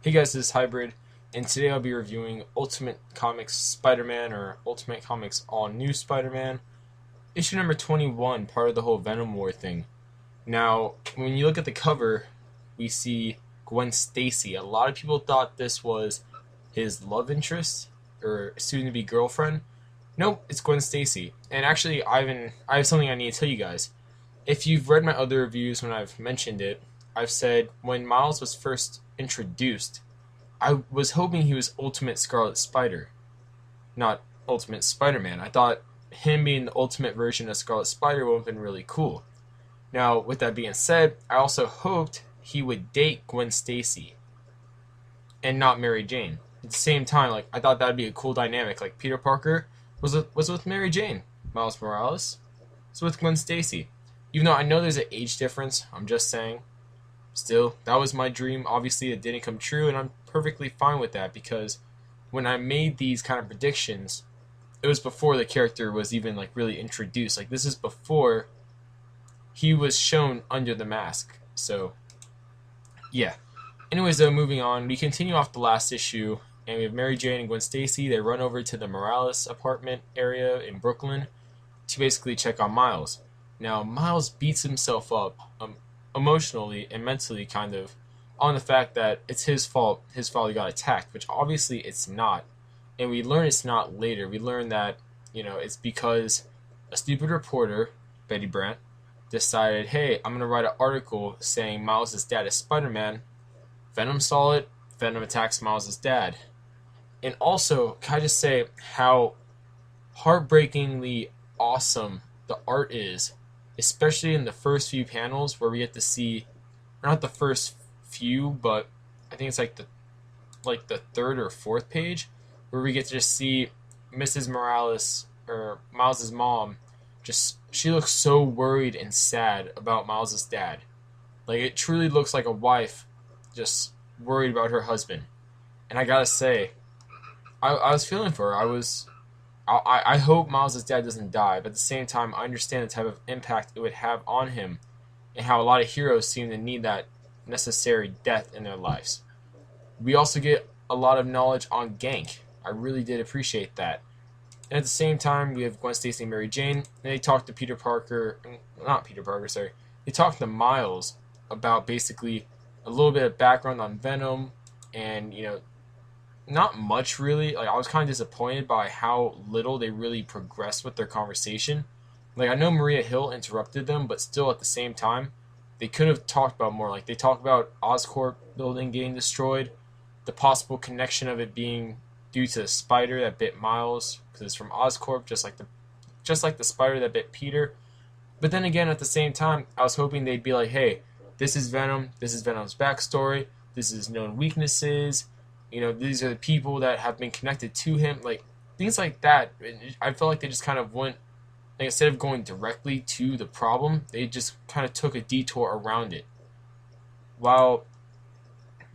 Hey guys, this is Hybrid, and today I'll be reviewing Ultimate Comics Spider-Man or Ultimate Comics All New Spider-Man, issue number 21, part of the whole Venom War thing. Now, when you look at the cover, we see Gwen Stacy. A lot of people thought this was his love interest or soon-to-be girlfriend. Nope, it's Gwen Stacy. And actually, I have something I need to tell you guys. If you've read my other reviews when I've mentioned it, I've said when Miles was first introduced, I was hoping he was Ultimate Scarlet Spider, not Ultimate Spider-Man. I thought him being the ultimate version of Scarlet Spider would have been really cool. Now, with that being said, I also hoped he would date Gwen Stacy and not Mary Jane. At the same time, like I thought that'd be a cool dynamic. Like Peter Parker was with Mary Jane, Miles Morales was with Gwen Stacy. Even though I know there's an age difference, I'm just saying. Still, that was my dream. Obviously, it didn't come true, and I'm perfectly fine with that because when I made these kind of predictions, it was before the character was even like really introduced. Like this is before he was shown under the mask. So, yeah. Anyways, though, moving on, we continue off the last issue, and we have Mary Jane and Gwen Stacy. They run over to the Morales apartment area in Brooklyn to basically check on Miles. Now, Miles beats himself up emotionally and mentally, kind of, on the fact that it's his fault. His fault he got attacked, which obviously it's not. And we learn it's not later. We learn that it's because a stupid reporter, Betty Brant, decided, hey, I'm gonna write an article saying Miles' dad is Spider-Man. Venom saw it. Venom attacks Miles' dad. And also, can I just say how heartbreakingly awesome the art is, especially in the first few panels where we get to see, not the first few, but I think it's like the third or fourth page where we get to just see Mrs. Morales or Miles's mom. Just she looks so worried and sad about Miles's dad. Like it truly looks like a wife just worried about her husband. And I gotta say, I was feeling for her. I hope Miles' dad doesn't die, but at the same time, I understand the type of impact it would have on him and how a lot of heroes seem to need that necessary death in their lives. We also get a lot of knowledge on Gank. I really did appreciate that. And at the same time, we have Gwen Stacy and Mary Jane, and they talk to Peter Parker, not Peter Parker, sorry. They talk to Miles about basically a little bit of background on Venom and, not much really. Like I was kind of disappointed by how little they really progressed with their conversation. Like I know Maria Hill interrupted them, but still at the same time, they could have talked about more. Like they talked about Oscorp building getting destroyed, the possible connection of it being due to the spider that bit Miles because it's from Oscorp, just like the spider that bit Peter. But then again, at the same time, I was hoping they'd be like, hey, this is Venom. This is Venom's backstory. This is known weaknesses. These are the people that have been connected to him. Like, things like that. I felt like they just kind of went, like, instead of going directly to the problem, they just kind of took a detour around it. While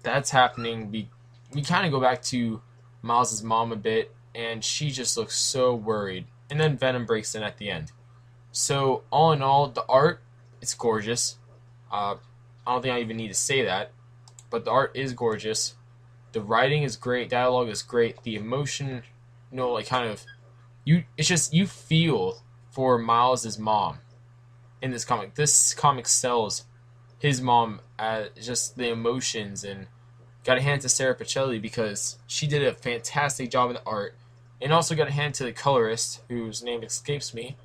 that's happening, we kind of go back to Miles' mom a bit, and she just looks so worried. And then Venom breaks in at the end. So, all in all, the art, it's gorgeous. I don't think I even need to say that. But the art is gorgeous. The writing is great. Dialogue is great. The emotion, like kind of, it's just, you feel for Miles' mom in this comic. This comic sells his mom as just the emotions, and got a hand to Sarah Pacelli because she did a fantastic job in the art. And also got a hand to the colorist, whose name escapes me.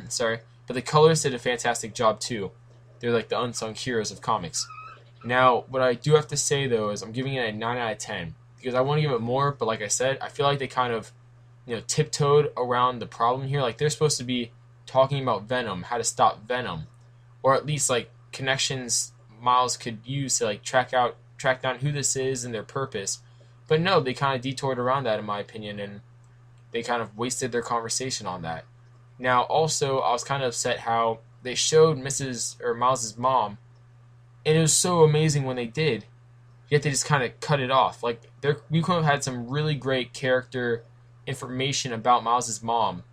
Sorry. But the colorist did a fantastic job too. They're like the unsung heroes of comics. Now, what I do have to say though is I'm giving it a 9 out of 10 because I want to give it more, but like I said, I feel like they kind of, tiptoed around the problem here. Like they're supposed to be talking about Venom, how to stop Venom, or at least like connections Miles could use to like track down who this is and their purpose. But no, they kind of detoured around that in my opinion, and they kind of wasted their conversation on that. Now, also, I was kind of upset how they showed Mrs. or Miles' mom, and it was so amazing when they did. Yet they just kind of cut it off. Like we could have had some really great character information about Miles' mom,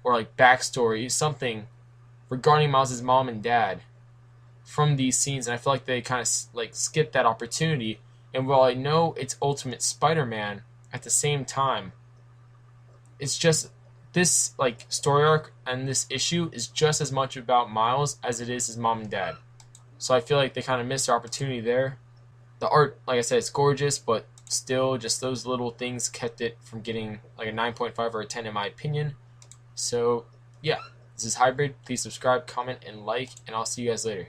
or like backstory, something regarding Miles' mom and dad from these scenes, and I feel like they kind of like skipped that opportunity And while I know it's Ultimate Spider-Man, at the same time, it's just this like story arc and this issue is just as much about Miles as it is his mom and dad. So I feel like they kind of missed their opportunity there. The art, like I said, it's gorgeous, but still, just those little things kept it from getting like a 9.5 or a 10 in my opinion. So yeah, this is Hybrid. Please subscribe, comment, and like, and I'll see you guys later.